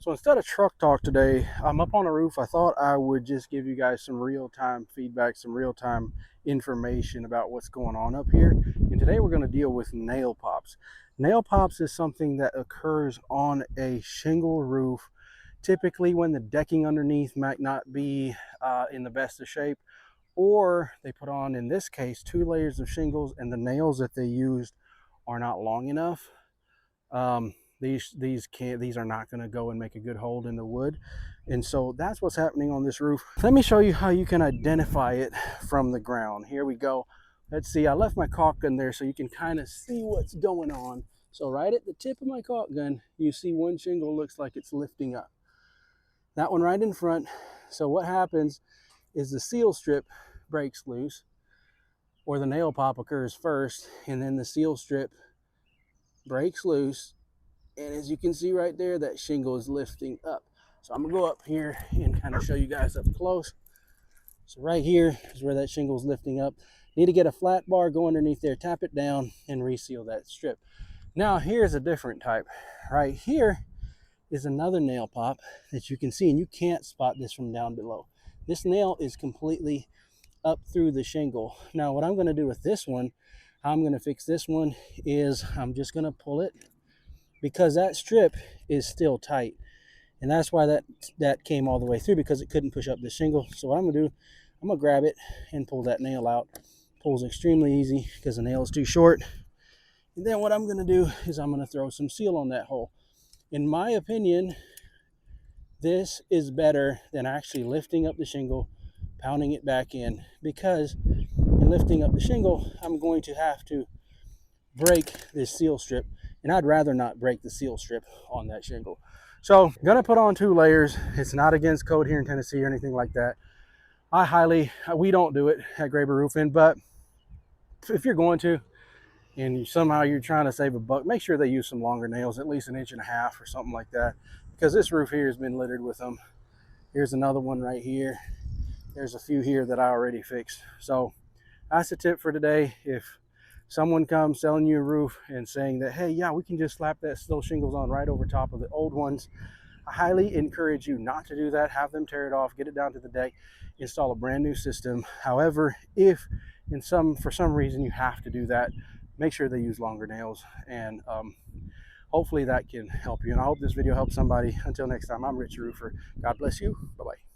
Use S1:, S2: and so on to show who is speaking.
S1: So instead of truck talk today, I'm up on a roof. I thought I would just give you guys some real-time feedback, some real-time information about what's going on up here. And today we're going to deal with nail pops. Nail pops is something that occurs on a shingle roof, typically when the decking underneath might not be in the best of shape, or they put on, in this case, 2 layers of shingles and the nails that they used are not long enough. These are not going to go and make a good hold in the wood, and so that's what's happening on this roof. Let me show you how you can identify it from the ground. Here we go. Let's see, I left my caulk gun there so you can kind of see what's going on. So right at the tip of my caulk gun, you see one shingle looks like it's lifting up, that one right in front. So what happens is the seal strip breaks loose, or the nail pop occurs first, and then the seal strip breaks loose. And as you can see right there, that shingle is lifting up. So I'm gonna go up here and kind of show you guys up close. So right here is where that shingle is lifting up. Need to get a flat bar, go underneath there, tap it down, and reseal that strip. Now here's a different type. Right here is another nail pop that you can see, and you can't spot this from down below. This nail is completely up through the shingle. Now what I'm gonna do with this one, how I'm gonna fix this one is I'm just gonna pull it, because that strip is still tight, and that's why that came all the way through, because it couldn't push up the shingle. So what I'm gonna do, I'm gonna grab it and pull that nail out. Pulls extremely easy because the nail is too short. And then what I'm gonna do is I'm gonna throw some seal on that hole. In my opinion, this is better than actually lifting up the shingle, pounding it back in, because in lifting up the shingle, I'm going to have to break this seal strip, and I'd rather not break the seal strip on that shingle. So I'm gonna put on 2 layers. It's not against code here in Tennessee or anything like that. We don't do it at Graber Roofing, but if you're going to, and somehow you're trying to save a buck, make sure they use some longer nails, at least 1.5 inches or something like that, because this roof here has been littered with them. Here's another one right here. There's a few here that I already fixed. So that's the tip for today. If someone comes selling you a roof and saying that, hey, yeah, we can just slap those shingles on right over top of the old ones, I highly encourage you not to do that. Have them tear it off, get it down to the deck, install a brand new system. However, if for some reason you have to do that, make sure they use longer nails, and hopefully that can help you. And I hope this video helps somebody. Until next time, I'm Rich Roofer. God bless you. Bye-bye.